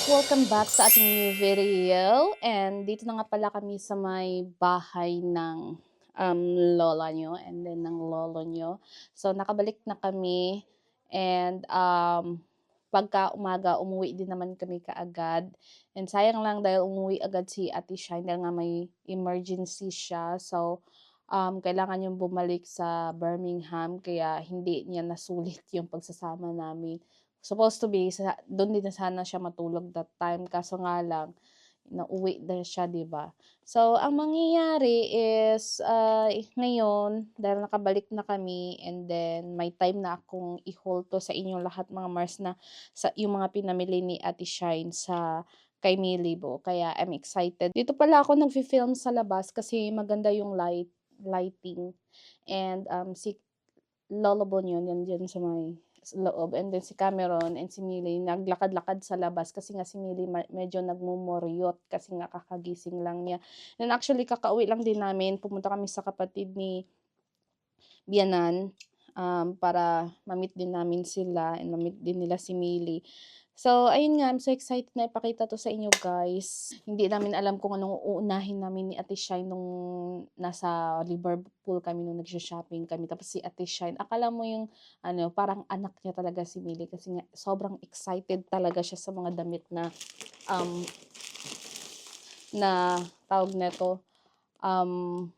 Welcome back sa ating new video. And dito na nga pala kami sa may bahay ng lola nyo and then ng lolo nyo. So nakabalik na kami and pagka umaga umuwi din naman kami kaagad. And sayang lang dahil umuwi agad si Ate Shine dahil nga may emergency siya. So kailangan yung bumalik sa Birmingham kaya hindi niya nasulit yung pagsasama namin. Supposed to be do'n din na sana siya matulog that time kaso nga lang nauwi na siya, 'di ba? So ang mangyayari is, ngayon dahil nakabalik na kami and then may time na akong i-haul 'to sa inyong lahat mga Mars na yung mga pinamili ni Ate Shine kay Milibo kaya I'm excited. Dito pala ako nagfi-film sa labas kasi maganda yung lighting and, si Lolo Bonyon nandiyan sa loob and then si Cameron and si Millie naglakad-lakad sa labas kasi nga si Millie medyo nagmumuryot kasi nga kakagising lang niya. And actually kakauwi lang din namin, pumunta kami sa kapatid ni biyenan, para ma-meet din namin sila and ma-meet din nila si Millie. So, ayun nga, I'm so excited na ipakita 'to sa inyo guys. Hindi namin alam kung anong uunahin namin ni Ate Shine nung nasa Liverpool kami nung nagsho-shopping kami. Tapos si Ate Shine, akala mo yung ano, parang anak niya talaga si Millie kasi nga sobrang excited talaga siya sa mga damit um, na tawag nito,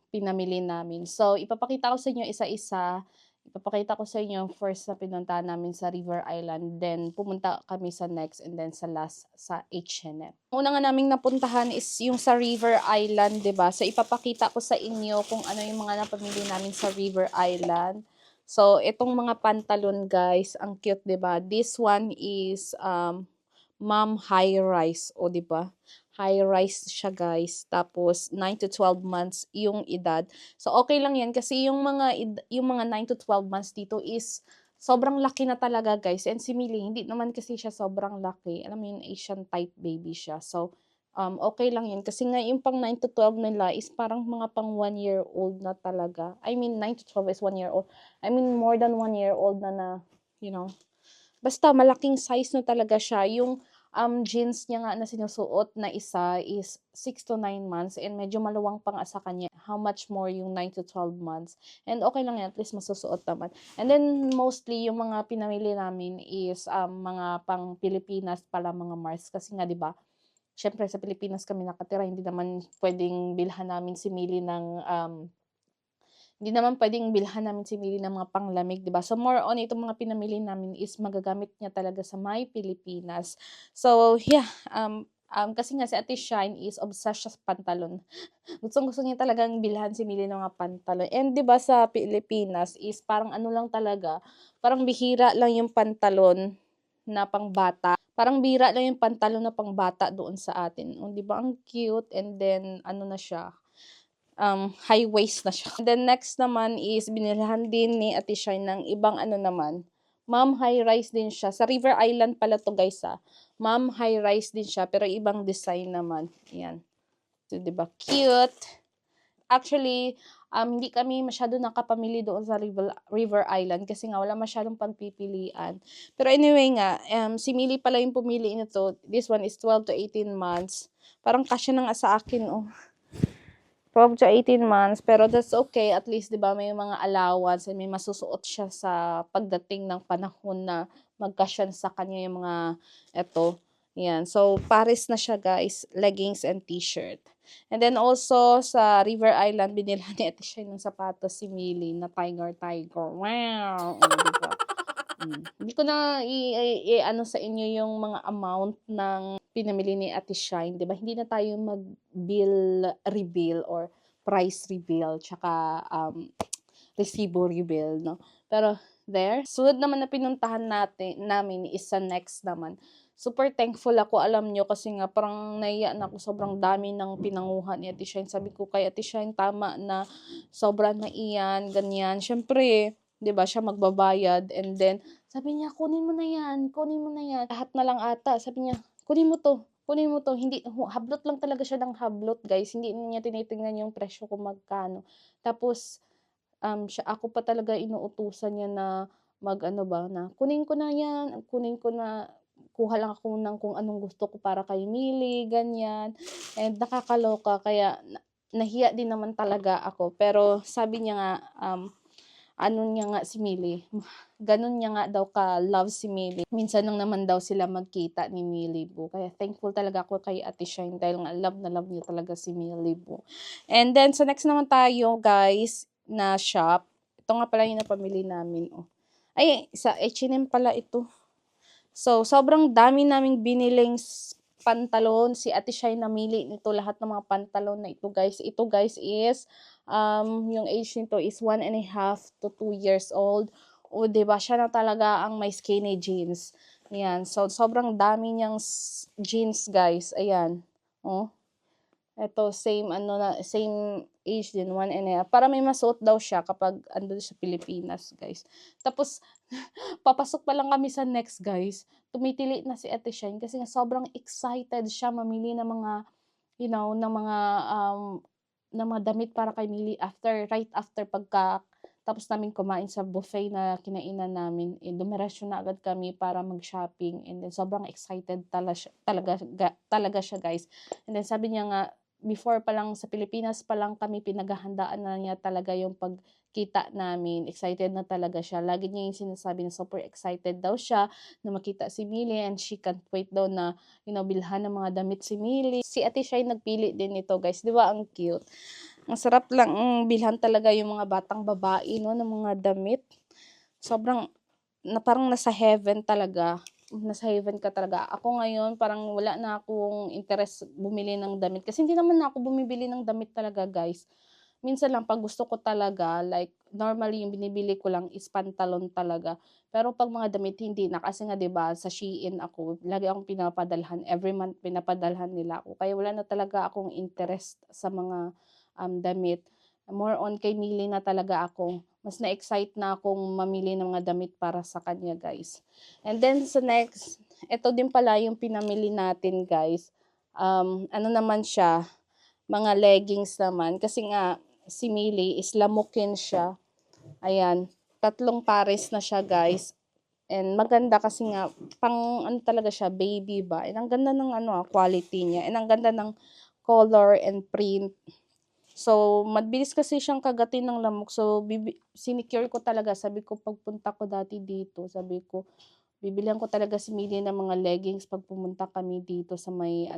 pinamili namin. So, ipapakita ko sa inyo isa-isa. Ipapakita ko sa inyo first na pinuntahan namin sa River Island, then pumunta kami sa next and then sa last sa H&M. Una nga naming napuntahan is yung sa River Island, 'di ba? So ipapakita ko sa inyo kung ano yung mga napamili namin sa River Island. So itong mga pantalon, guys, ang cute, 'di ba? This one is mom high rise, o 'di ba? High rise siya guys. Tapos 9 to 12 months yung edad. So okay lang 'yan kasi yung mga 9 to 12 months dito is sobrang laki na talaga guys. And si Millie, hindi naman kasi siya sobrang laki. Alam mo yung Asian type baby siya. So okay lang 'yan kasi nga yung pang 9 to 12 nila is parang mga pang 1 year old na talaga. I mean 9 to 12 is 1 year old. I mean more than 1 year old na you know. Basta malaking size na talaga siya. Yung jeans niya nga na sinusuot na isa is 6 to 9 months and medyo maluwang pa nga sa kanya. How much more yung 9 to 12 months. And okay lang yan, at least masusuot naman. And then mostly yung mga pinamili namin is mga pang Pilipinas pala mga Mars. Kasi nga 'di ba? Syempre sa Pilipinas kami nakatira, hindi naman pwedeng bilhan namin si Millie hindi naman puwedeng bilhan namin si Millie ng mga panglamig, 'di ba? So, more on itong mga pinamili namin is magagamit niya talaga sa my Pilipinas. So, yeah, kasi nga si Ate Shine is obsessed siya sa pantalon. Gustong-gusto niya talagang bilhan si Millie ng mga pantalon. And 'di ba sa Pilipinas is parang ano lang talaga, parang bihira lang yung pantalon na pangbata. Parang bihira lang yung pantalon na pangbata doon sa atin. Oh, 'di ba ang cute and then ano na siya, high waist na siya. And then next naman is binilhan din ni Ate Shine ng ibang ano naman, mom high rise din siya. Sa River Island pala 'to guys, mom high rise din siya pero ibang design naman. Ayan. So, 'di ba cute? Actually, hindi kami masyado nakapamili doon sa River Island kasi nga wala masyadong pagpipilian. Pero anyway nga, si Millie pala yung pumili nito. This one is 12 to 18 months. Parang kasya na nga sa akin, oh. 12 to 18 months, pero that's okay, at least 'di ba may mga allowance and may masusuot siya sa pagdating ng panahon na magkasya sa kanya yung mga eto, 'yan. So pares na siya guys, leggings and t-shirt. And then also sa River Island binilhan ni Ate Shine ng sapatos si Millie na tiger, tiger. Wow! Oh, 'di ba? Hindi ko na i-ano sa inyo yung mga amount ng pinamili ni Ate Shine, 'di ba? Hindi na tayo mag-bill reveal or price reveal tsaka, resibo reveal 'no. Pero there, sunod naman na pinuntahan namin is sa next naman. Super thankful ako, alam niyo kasi nga parang nahiya na ako, sobrang dami ng pinanguha ni Ate Shine. Sabi ko kay Ate Shine, "Tama na, sobra na iyan," ganyan. Siyempre 'di ba siya magbabayad and then sabi niya, "Kunin mo na 'yan, kunin mo na 'yan." Lahat na lang ata sabi niya, kunin mo 'to." Hindi hablot lang talaga siya ng hablot guys, hindi niya tinitingnan yung presyo kung magkano. Tapos, ako pa talaga inuutusan niya na mag-ano ba, na, "Kunin ko na 'yan, kuha lang ako ng kung anong gusto ko para kay Millie, ganyan. And nakakaloka kaya nahiya din naman talaga ako. Pero sabi niya nga, ano niya nga si Millie, ganun niya nga daw ka-love si Millie. Minsan lang naman daw sila magkita ni Millie Bu. Kaya thankful talaga ako kay Ate Shine dahil nga love na love niya talaga si Millie Bu. And then sa next naman tayo guys na shop. Ito nga pala yung napamili namin. Oh. Ay, sa H&M pala ito. So, sobrang dami naming biniling pantalon. Si Ate Shine namili nito lahat ng mga pantalon na ito guys. Ito guys is, yung age nito is 1.5 to 2 years old. O, diba? Siya na talaga ang may skinny jeans. Ayan. So, sobrang dami niyang jeans guys. Ayan. Oh. Ito, same age din, 1.5. Para may masuot daw siya kapag andun sa Pilipinas, guys. Tapos, papasok pa lang kami sa next, guys. Tumitili na si Ate Shine kasi nga sobrang excited siya mamili ng mga, ng mga damit para kay Millie right after tapos namin kumain sa buffet na kinainan namin. Dumiretso na agad kami para mag-shopping. And then, sobrang excited talaga siya, guys. And then, sabi niya nga, before pa lang sa Pilipinas pa lang kami pinaghahandaan na niya talaga yung pagkita namin. Excited na talaga siya. Lagi niya yung sinasabi na super excited daw siya na makita si Millie and she can't wait daw na, bilhan ng mga damit si Millie. Si Ate Shine nagpili din nito guys. Di ba ang cute? Ang sarap lang bilhan talaga yung mga batang babae no, ng mga damit. Sobrang parang nasa heaven talaga. Nasa heaven ka talaga. Ako ngayon, parang wala na akong interest bumili ng damit. Kasi hindi naman ako bumibili ng damit talaga, guys. Minsan lang, pag gusto ko talaga, like, normally yung binibili ko lang is pantalon talaga. Pero pag mga damit, hindi na. Kasi nga, diba, sa Shein ako, lagi akong pinapadalhan. Every month, pinapadalhan nila ako. Kaya wala na talaga akong interest sa mga damit. More on kay Millie na talaga ako. Mas na-excite na akong mamili ng mga damit para sa kanya, guys. And then, sa next, ito din pala yung pinamili natin, guys. Ano naman siya, mga leggings naman. Kasi nga, si Millie, islamukin siya. Ayan, 3 pares na siya, guys. And maganda kasi nga, pang ano talaga siya, baby ba. And ang ganda ng quality niya. And ang ganda ng color and print. So, mabilis kasi siyang kagatin ng lamok. So, sinicure ko talaga. Sabi ko, pagpunta ko dati dito, sabi ko, bibilihan ko talaga si Millie ng mga leggings pag pumunta kami dito sa may,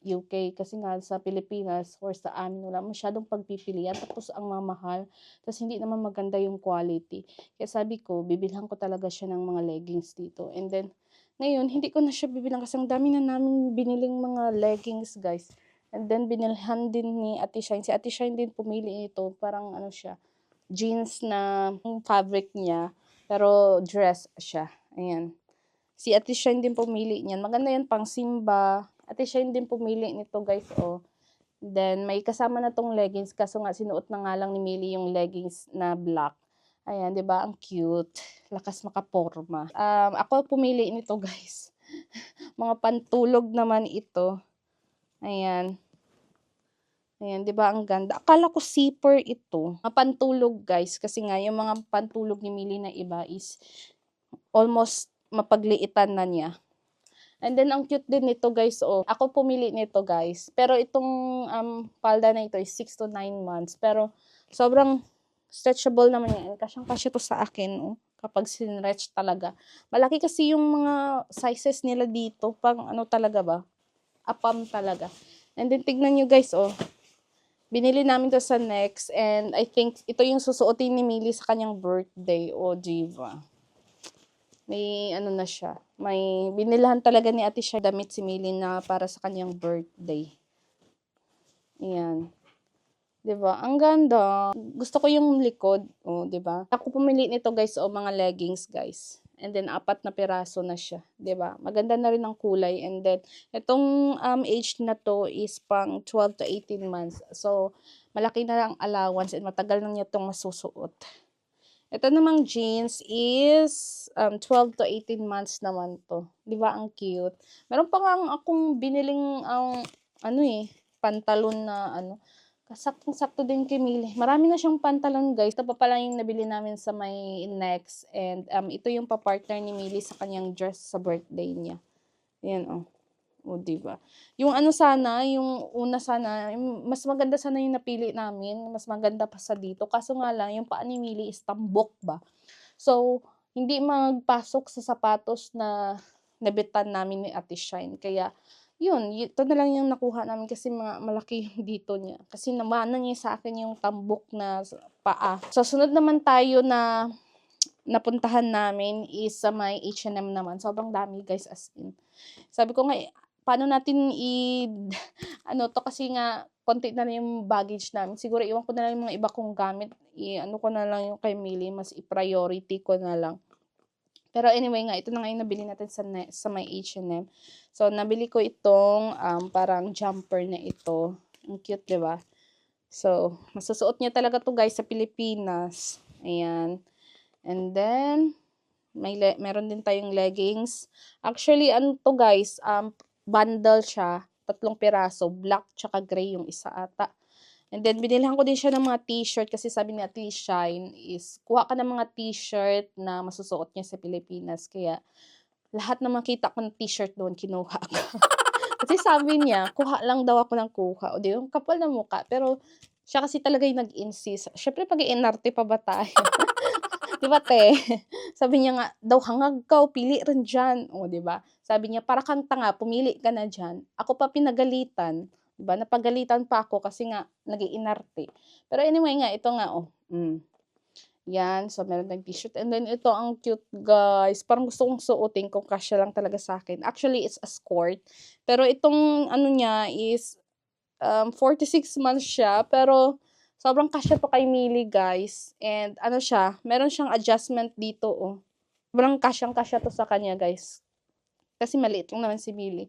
UK. Kasi nga, sa Pilipinas or sa amin, wala masyadong pagpipilian. Tapos, ang mamahal. Tapos, hindi naman maganda yung quality. Kaya sabi ko, bibilhan ko talaga siya ng mga leggings dito. And then, ngayon, hindi ko na siya bibilang kasi ang dami na namin biniling mga leggings, guys. And then, binilhan din ni Ate Shine. Si Ate Shine din pumili ito. Parang siya, jeans na fabric niya. Pero dress siya. Ayan. Si Ate Shine din pumili niyan. Maganda yan pang Simba. Ate Shine din pumili nito guys. Oh. Then, may kasama na tong leggings. Kaso nga, sinuot na nga lang ni Millie yung leggings na black. Ayan, di ba? Ang cute. Lakas makaporma. Ako pumili nito guys. Mga pantulog naman ito. Ayan. Ayan, 'di ba ang ganda? Akala ko zipper ito. Mga pantulog, guys, kasi nga yung mga pantulog ni Millie na iba is almost mapagliitan na niya. And then ang cute din nito, guys. Oh, ako pumili nito, guys. Pero itong palda na ito is 6 to 9 months. Pero sobrang stretchable naman yan. Kasyang-kasya to sa akin, oh, kapag sinretch talaga. Malaki kasi yung mga sizes nila dito. Pang talaga ba? Apam talaga. And then tignan nyo, guys, oh. Binili namin to sa Next and I think ito yung susuotin ni Millie sa kanyang birthday. O, diva. May na siya. May binilahan talaga ni Ate siya damit si Millie na para sa kanyang birthday. Ayan. 'Di ba? Ang ganda. Gusto ko yung likod. O, 'di ba? Ako pumili nito, guys, o mga leggings, guys. And then 4 na piraso na siya, 'di ba? Maganda na rin ang kulay. And then itong age na to is pang 12 to 18 months. So malaki na lang allowance and matagal na niya tong masusuot. Ito namang jeans is 12 to 18 months naman to. 'Di ba ang cute? Meron pa nga akong biniling pantalon na Saktong-sakto din kay Millie. Marami na siyang pantalon, guys. Ito pa pala yung nabili namin sa may Next. And ito yung pa-partner ni Millie sa kanyang dress sa birthday niya. Ayan, oh. O, diba? Yung ano sana, yung una sana, mas maganda sana yung napili namin. Mas maganda pa sa dito. Kaso nga lang, yung paa ni Millie is tambok ba? So, hindi magpasok sa sapatos na nabitan namin ni Ate Shine. Kaya, yun, ito na lang yung nakuha namin kasi malaki yung dito niya. Kasi namana niya sa akin yung tambok na paa. So, sunod naman tayo na napuntahan namin is sa may H&M naman. Sobrang dami, guys, as in. Sabi ko nga, paano natin ano to, kasi nga konti na lang yung baggage namin. Siguro iwan ko na lang yung mga iba kong gamit. Ano ko na lang yung kay Millie, mas i-priority ko na lang. Pero anyway nga, ito na nga yung nabili natin sa may H&M. So, nabili ko itong parang jumper na ito. Ang cute, diba? So, masusuot niya talaga to, guys, sa Pilipinas. Ayan. And then, meron din tayong leggings. Actually, ano to, guys, bundle siya. 3 piraso. Black tsaka gray yung isa ata. And then, binilhan ko din siya ng mga t-shirt kasi sabi ni Ate Shine is, kuha ka ng mga t-shirt na masusuot niya sa Pilipinas. Kaya, lahat na makita ko ng t-shirt doon, kinuha ko. Kasi sabi niya, kuha lang daw ako ng kuha. O di, yung kapal na mukha. Pero, siya kasi talaga yung nag-insist. Syempre, pag-iinarte pa ba tayo? Diba, te? Sabi niya nga, daw hangag ka, pili rin dyan. O, diba? Sabi niya, para kang tanga, pumili ka na dyan. Ako pa pinagalitan. Diba? Napagalitan pa ako kasi nga, nag-iinarte. Pero anyway nga, ito nga, oh. Yan. So, meron tayong t-shirt. And then, ito, ang cute, guys. Parang gusto kong suotin kung kasya lang talaga sa akin. Actually, it's a skirt. Pero itong, ano niya, is 46 months siya. Pero, sobrang kasya to kay Millie, guys. And, ano siya, meron siyang adjustment dito, oh. Sobrang kasyang-kasya to sa kanya, guys. Kasi maliit lang naman si Millie.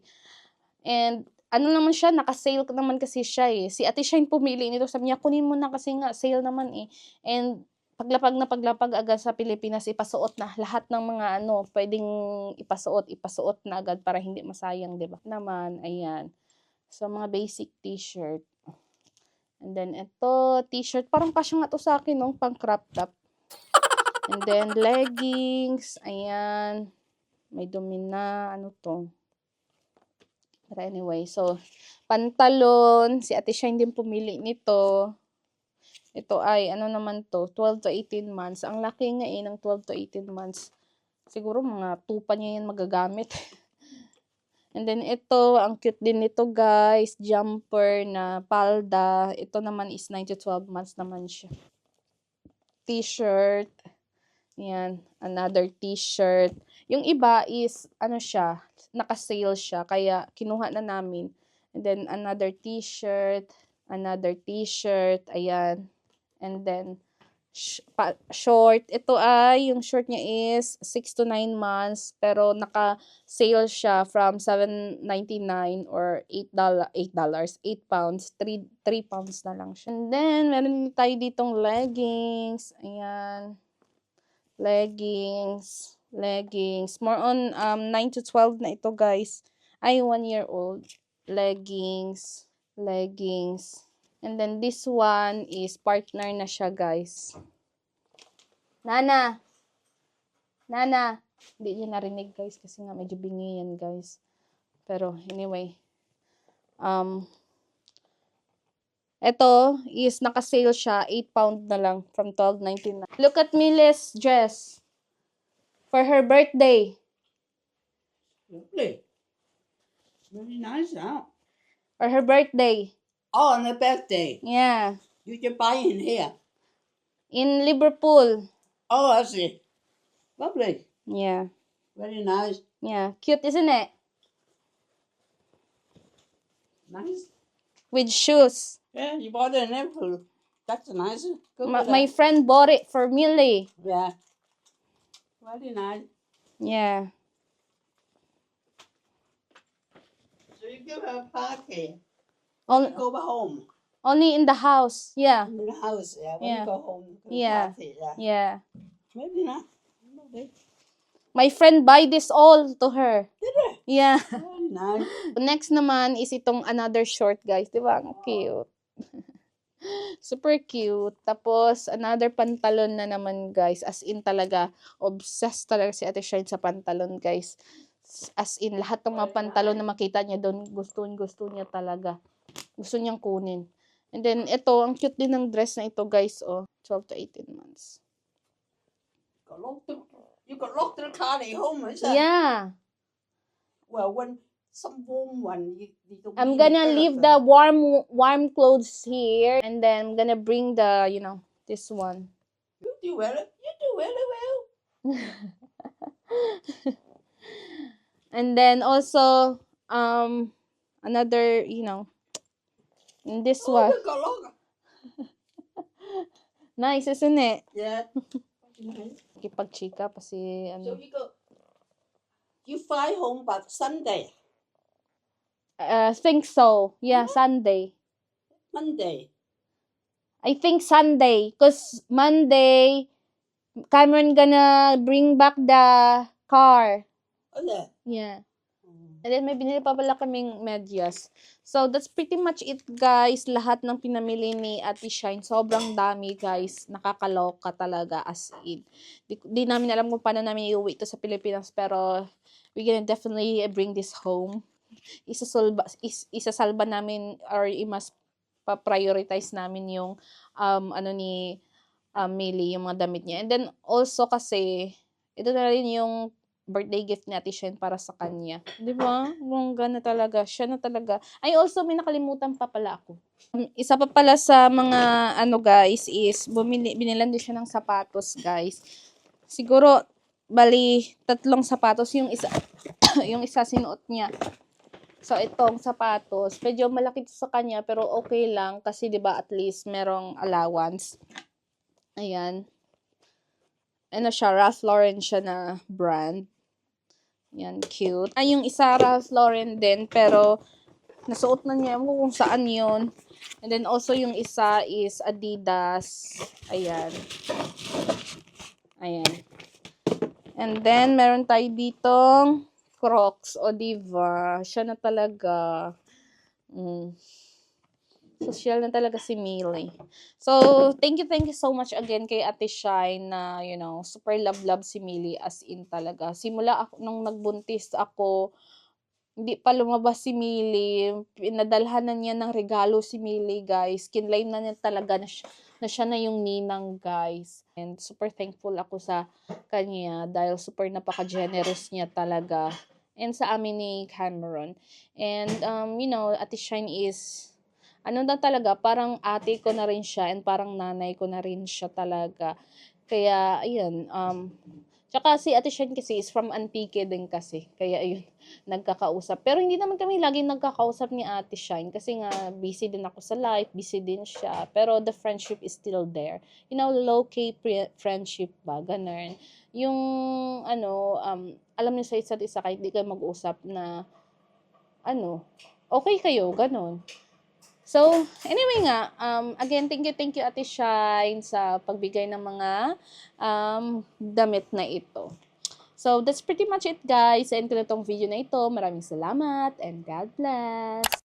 And, ano naman siya, naka-sale naman kasi siya eh. Si Ate Shine pumili nito. Sabi niya, kunin mo na kasi nga, sale naman eh. And, paglapag agad sa Pilipinas, ipasuot na. Lahat ng mga ano, pwedeng ipasuot na agad para hindi masayang, diba? Naman, ayan. So, mga basic t-shirt. And then, ito, t-shirt. Parang kasya nga to sa akin, no? Pang crop top. And then, leggings. Ayan. May dumi na. Ano to? But anyway, so, pantalon. Si Ate Shine din pumili nito. Ito ay, ano naman to? 12 to 18 months. Ang laki nga eh, ng 12 to 18 months. Siguro mga 2 pa niya yan magagamit. And then, ito, ang cute din nito, guys. Jumper na palda. Ito naman is 9 to 12 months naman siya. T-shirt. Yan. Another t-shirt. Yung iba is, ano siya, naka-sale siya. Kaya, kinuha na namin. And then, another t-shirt. Another t-shirt. Ayan. And then, short. Ito ay, yung short niya is 6 to 9 months. Pero, naka-sale siya from $7.99 or $8. 8 pounds. 3 pounds na lang siya. And then, meron tayo ditong leggings. Ayan. Leggings. More on 9 to 12 na ito, guys. Ay, 1 year old. Leggings. And then this one is partner na siya, guys. Nana. Hindi niya narinig, guys, kasi nga medyo bingi yan, guys. Pero anyway. Ito is naka-sale siya, 8 pound na lang from $12.99. Look at Millie's dress for her birthday. Lovely. Very nice, huh? For her birthday. Oh, on her birthday. Yeah. You can buy in here. In Liverpool. Oh, I see. Lovely. Yeah. Very nice. Yeah. Cute, isn't it? Nice. With shoes. Yeah, you bought it in Liverpool. That's nice. My friend bought it for Millie. Yeah. Very nice. Yeah. So you give her a party. On, Go back home. only in the house. Yeah. In the house, yeah. When Yeah. you go home, go Yeah. party, yeah. Yeah. Very nice. Lovely. My friend buy this all to her. Did it? Yeah. Very nice. Next naman is itong another short, guys. Diba? Ang cute. Super cute. Tapos, another pantalon na naman, guys. As in talaga, obsessed talaga si Ate Shine sa pantalon, guys. As in, lahat ng mga pantalon na makita niya doon, gusto niya talaga. Gusto niyang kunin. And then, ito, ang cute din ng dress na ito, guys, oh. 12 to 18 months. You got locked in the car at home, is it? Yeah. Well, when some warm one, you don't I'm need gonna anything. leave the warm clothes here. And then, I'm gonna bring the, this one. You do really well. And then also, another, this Oh, one. you got longer. Nice, isn't it? Yeah. Nice. Kipag-chika pa si, So you fly home by Sunday, think so. Yeah, Sunday. Monday. I think Sunday. Cause Monday, Cameron gonna bring back the car. Oh, yeah. Yeah. And then, may binili pa pala kaming medyas. So, that's pretty much it, guys. Lahat ng pinamili ni Ate Shine. Sobrang dami, guys. Nakakaloka talaga, as in. Di namin alam kung paano namin iuwi ito sa Pilipinas. Pero, we gonna definitely bring this home. Isasalba namin or imas pa-prioritize namin yung, Millie, yung mga damit niya. And then, also kasi, ito na rin yung birthday gift ni Ate Shine para sa kanya. Di ba? Bongga na talaga. Siya na talaga. Ay, also, may nakalimutan pa pala ako. Isa pa pala sa mga, guys, is, binilan din siya ng sapatos, guys. Siguro, bali, 3 sapatos. Yung isa, yung isa sinuot niya. So, itong sapatos, medyo malaki sa kanya, pero okay lang. Kasi, di ba, at least, merong allowance. Ayan. Ano siya, Ralph Lauren siya na brand. Yan, cute. Ay, yung isa Ralph Lauren din, pero nasuot na niya kung saan yun. And then also yung isa is Adidas. Ayan. Ayan. And then meron tayo ditong Crocs. O, diba? Siya na talaga. Social na talaga si Millie. So, thank you so much again kay Ate Shine na, super love si Millie, as in talaga. Simula ako, nung nagbuntis ako, hindi pa lumabas si Millie, pinadalhan na niya ng regalo si Millie, guys. Kinlaim na niya talaga na siya na yung ninang, guys. And super thankful ako sa kanya dahil super napaka-generous niya talaga. And sa amin ni Cameron. And, Ate Shine is, na talaga, parang ate ko na rin siya and parang nanay ko na rin siya talaga. Kaya, ayun, tsaka si Ate Shine kasi is from Antique din kasi. Kaya, ayun, nagkakausap. Pero hindi naman kami laging nagkakausap ni Ate Shine kasi nga, busy din ako sa life, busy din siya. Pero the friendship is still there. Low-key friendship ba, ganun. Yung, alam niyo sa isa't isa kahit di kayo mag-usap na, okay kayo, ganun. So, anyway nga, again, thank you Ate Shine sa pagbigay ng mga damit na ito. So, that's pretty much it, guys. And kung itong video na ito, maraming salamat and God bless.